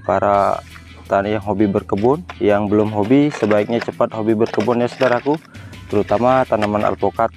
para petani yang hobi berkebun. Yang belum hobi sebaiknya cepat hobi berkebun ya saudaraku, terutama tanaman alpukat.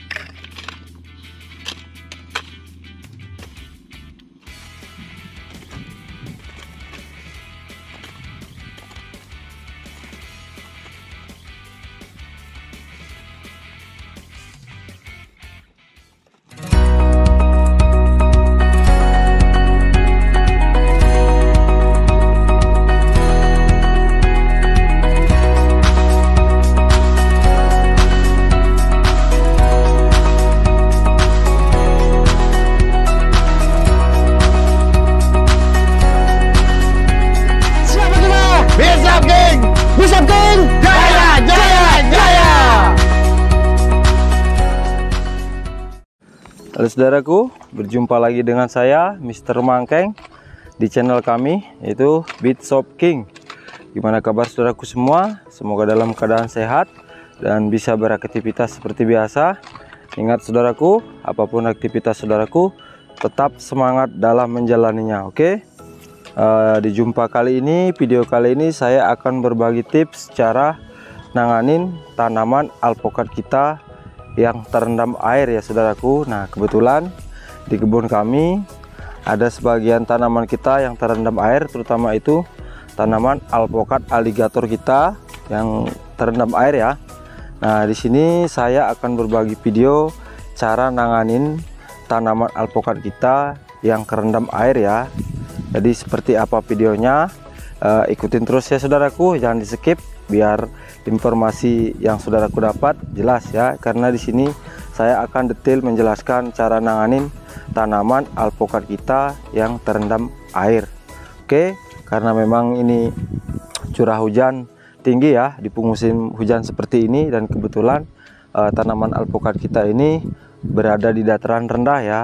Halo saudaraku, berjumpa lagi dengan saya Mr. Mangkeng di channel kami yaitu Beat Shop King. Gimana kabar saudaraku semua? Semoga dalam keadaan sehat dan bisa beraktivitas seperti biasa. Ingat saudaraku, apapun aktivitas saudaraku, tetap semangat dalam menjalaninya. Oke? Di jumpa kali ini, video kali ini saya akan berbagi tips cara nanganin tanaman alpukat kita yang terendam air ya saudaraku. Nah, kebetulan di kebun kami ada sebagian tanaman kita yang terendam air, terutama itu tanaman alpukat aligator kita yang terendam air ya. Nah, di sini saya akan berbagi video cara nanganin tanaman alpukat kita yang kerendam air ya. Jadi seperti apa videonya, ikutin terus ya saudaraku, jangan di skip biar informasi yang saudaraku dapat jelas ya, karena di sini saya akan detail menjelaskan cara nanganin tanaman alpukat kita yang terendam air. Oke, karena memang ini curah hujan tinggi ya di musim hujan seperti ini, dan kebetulan tanaman alpukat kita ini berada di dataran rendah ya,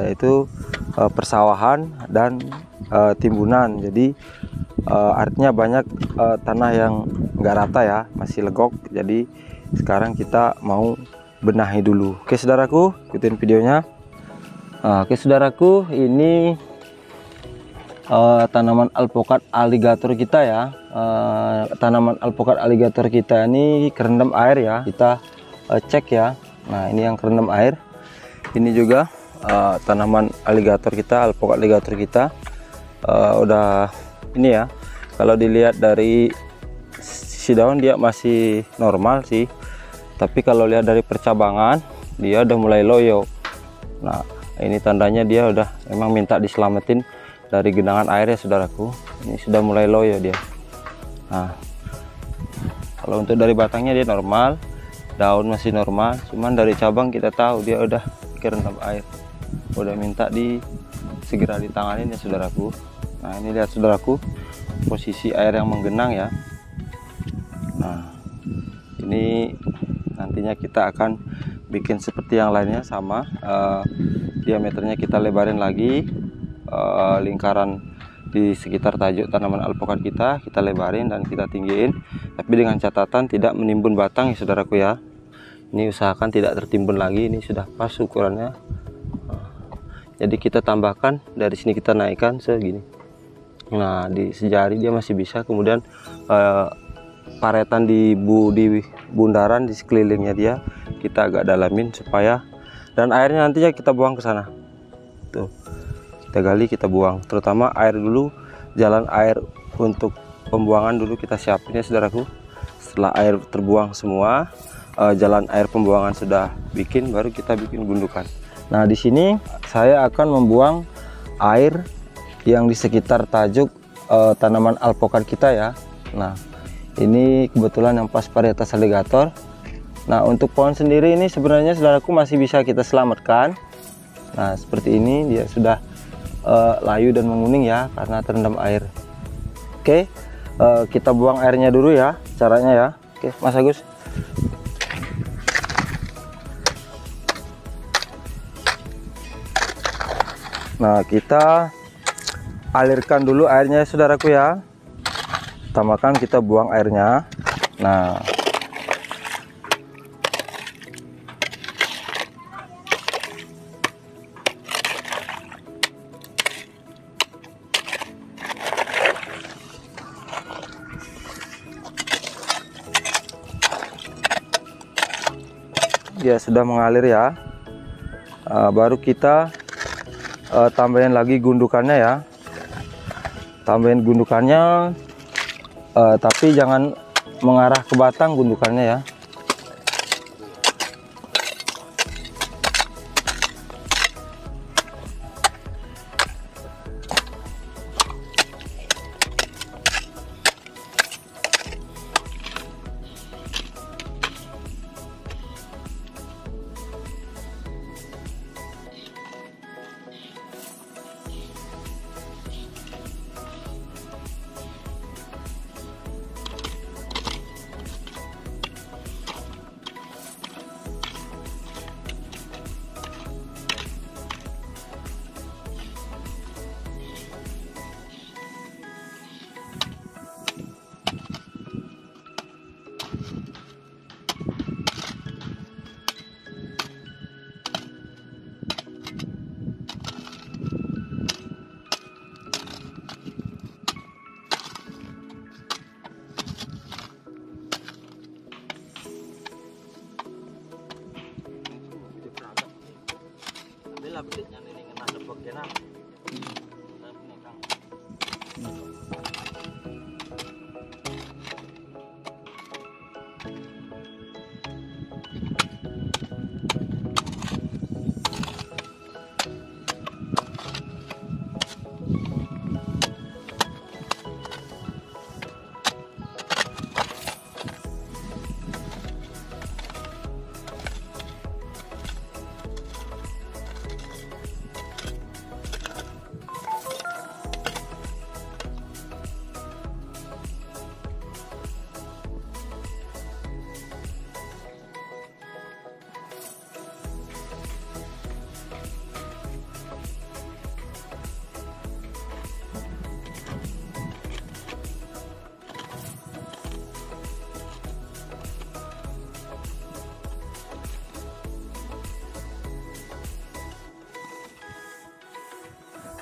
yaitu persawahan dan timbunan. Jadi artinya banyak tanah yang nggak rata ya, masih legok. Jadi sekarang kita mau benahi dulu. Oke saudaraku, ikutin videonya. Oke saudaraku, ini tanaman alpukat aligator kita ya. Tanaman alpukat aligator kita ini kerendam air ya, kita cek ya. Nah, ini yang kerendam air. Ini juga tanaman aligator kita, alpukat aligator kita udah ini ya. Kalau dilihat dari sisi daun dia masih normal sih, tapi kalau lihat dari percabangan dia udah mulai loyo. Nah, ini tandanya dia udah emang minta diselamatin dari genangan air ya saudaraku. Ini sudah mulai loyo dia. Nah, kalau untuk dari batangnya dia normal, daun masih normal, cuman dari cabang kita tahu dia udah kerendam air, udah minta segera ditanganin ya saudaraku. Nah, ini lihat saudaraku posisi air yang menggenang ya. Nah, ini nantinya kita akan bikin seperti yang lainnya sama, diameternya kita lebarin lagi, lingkaran di sekitar tajuk tanaman alpukat kita lebarin dan kita tinggiin, tapi dengan catatan tidak menimbun batang ya saudaraku ya. Ini usahakan tidak tertimbun lagi, ini sudah pas ukurannya. Jadi kita tambahkan dari sini, kita naikkan segini. Nah, di sejari dia masih bisa, kemudian paretan di bundaran di sekelilingnya dia kita agak dalamin supaya, dan airnya nantinya kita buang ke sana. Tuh, kita gali, kita buang, terutama air dulu, jalan air untuk pembuangan dulu kita siapin ya saudaraku. Setelah air terbuang semua, jalan air pembuangan sudah bikin, baru kita bikin gundukan. Nah, di sini saya akan membuang air yang di sekitar tajuk tanaman alpukat kita ya. Nah, ini kebetulan yang pas varietas aligator. Nah, untuk pohon sendiri ini sebenarnya saudaraku masih bisa kita selamatkan. Nah, seperti ini dia sudah layu dan menguning ya, karena terendam air. Oke, kita buang airnya dulu ya, caranya ya. Oke Mas Agus. Nah, kita alirkan dulu airnya saudaraku ya. Utamakan kita buang airnya. Nah, dia sudah mengalir ya. Baru kita tambahin lagi gundukannya ya. Tambahin gundukannya, tapi jangan mengarah ke batang gundukannya ya.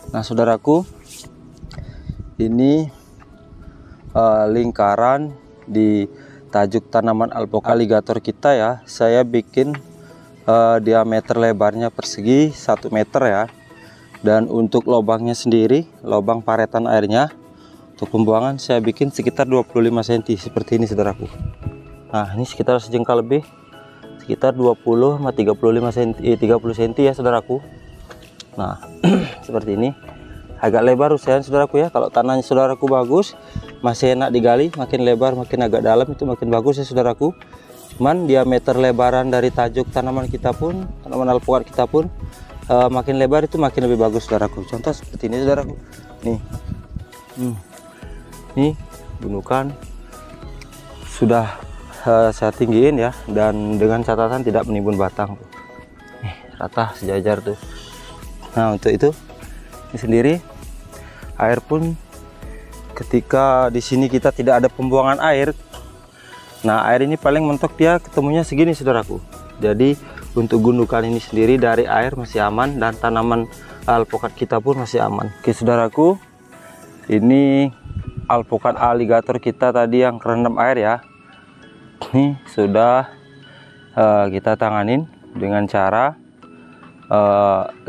Nah saudaraku, ini lingkaran di tajuk tanaman alpukat aligator kita ya. Saya bikin diameter lebarnya persegi 1 meter ya. Dan untuk lubangnya sendiri, lubang paretan airnya untuk pembuangan saya bikin sekitar 25 cm seperti ini saudaraku. Nah ini sekitar sejengkal lebih, sekitar 20 sama 35 cm, 30 cm ya saudaraku. Nah seperti ini, agak lebar usahain saudaraku ya. Kalau tanahnya saudaraku bagus, masih enak digali, makin lebar makin agak dalam itu makin bagus ya saudaraku. Cuman diameter lebaran dari tajuk tanaman kita pun, tanaman alpukat kita pun makin lebar itu makin lebih bagus saudaraku. Contoh seperti ini saudaraku, nih nih gundukan sudah saya tinggiin ya, dan dengan catatan tidak menimbun batang tuh. Nih rata sejajar tuh. Nah untuk itu ini sendiri air pun ketika di sini kita tidak ada pembuangan air, nah air ini paling mentok dia ketemunya segini saudaraku. Jadi untuk gundukan ini sendiri dari air masih aman, dan tanaman alpukat kita pun masih aman. Oke saudaraku, ini alpukat aligator kita tadi yang kerendam air ya. Ini sudah kita tanganin dengan cara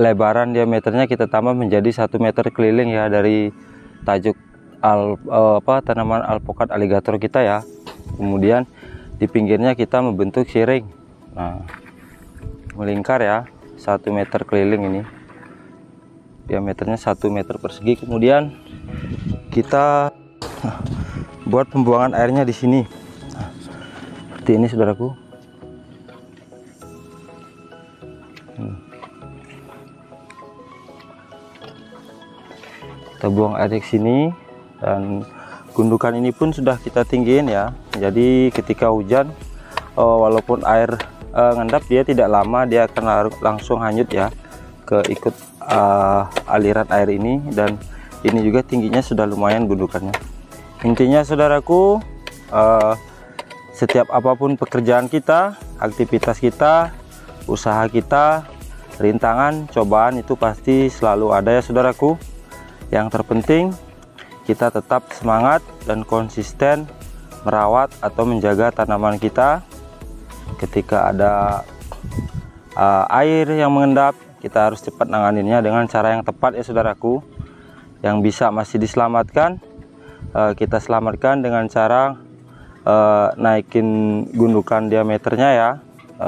lebaran diameternya kita tambah menjadi 1 meter keliling ya dari tajuk tanaman alpukat aligator kita ya. Kemudian di pinggirnya kita membentuk siring, nah melingkar ya 1 meter keliling, ini diameternya 1 meter persegi. Kemudian kita buat pembuangan airnya di sini. Nah, seperti ini saudaraku. Kita buang air ke sini, dan gundukan ini pun sudah kita tinggiin ya. Jadi ketika hujan, walaupun air ngendap, dia tidak lama, dia akan langsung hanyut ya ke ikut aliran air ini. Dan ini juga tingginya sudah lumayan gundukannya. Intinya saudaraku, setiap apapun pekerjaan kita, aktivitas kita, usaha kita, rintangan, cobaan itu pasti selalu ada ya saudaraku. Yang terpenting kita tetap semangat dan konsisten merawat atau menjaga tanaman kita. Ketika ada air yang mengendap, kita harus cepat nanganinnya dengan cara yang tepat ya saudaraku. Yang bisa masih diselamatkan, kita selamatkan dengan cara naikin gundukan diameternya ya,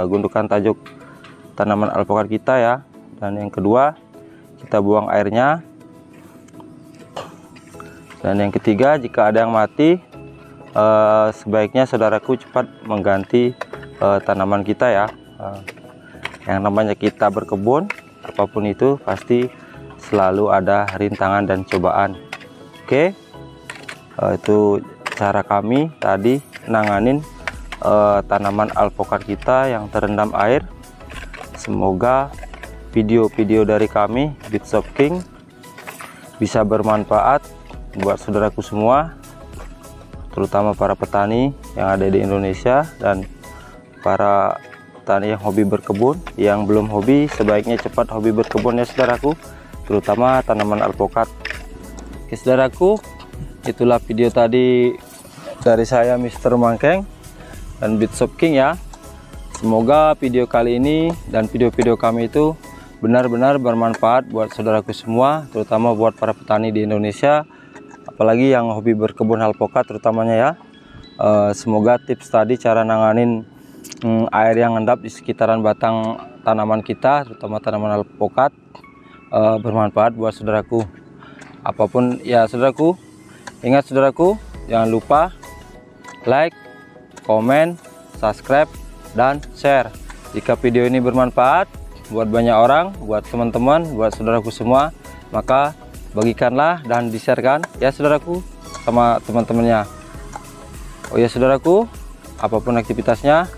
gundukan tajuk tanaman alpukat kita ya. Dan yang kedua, kita buang airnya. Dan yang ketiga, jika ada yang mati, sebaiknya saudaraku cepat mengganti tanaman kita ya. Yang namanya kita berkebun, apapun itu pasti selalu ada rintangan dan cobaan. Oke, itu cara kami tadi nanganin tanaman alpukat kita yang terendam air. Semoga video-video dari kami Beat Shop King bisa bermanfaat buat saudaraku semua, terutama para petani yang ada di Indonesia dan para petani yang hobi berkebun. Yang belum hobi, sebaiknya cepat hobi berkebun ya saudaraku, terutama tanaman alpukat. Oke saudaraku, itulah video tadi dari saya Mr. Mangkeng dan Beat Shop King ya. Semoga video kali ini dan video-video kami itu benar-benar bermanfaat buat saudaraku semua, terutama buat para petani di Indonesia, apalagi yang hobi berkebun alpukat terutamanya ya. Semoga tips tadi cara nanganin air yang endap di sekitaran batang tanaman kita, terutama tanaman alpukat, bermanfaat buat saudaraku. Apapun ya saudaraku, ingat saudaraku, jangan lupa like, komen, subscribe, dan share. Jika video ini bermanfaat buat banyak orang, buat teman-teman, buat saudaraku semua, maka bagikanlah dan di-sharekan ya saudaraku sama teman-temannya. Oh ya saudaraku, apapun aktivitasnya,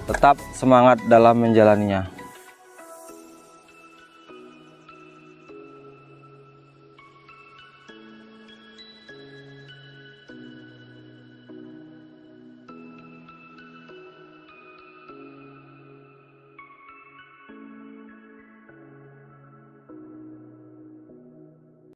tetap semangat dalam menjalaninya.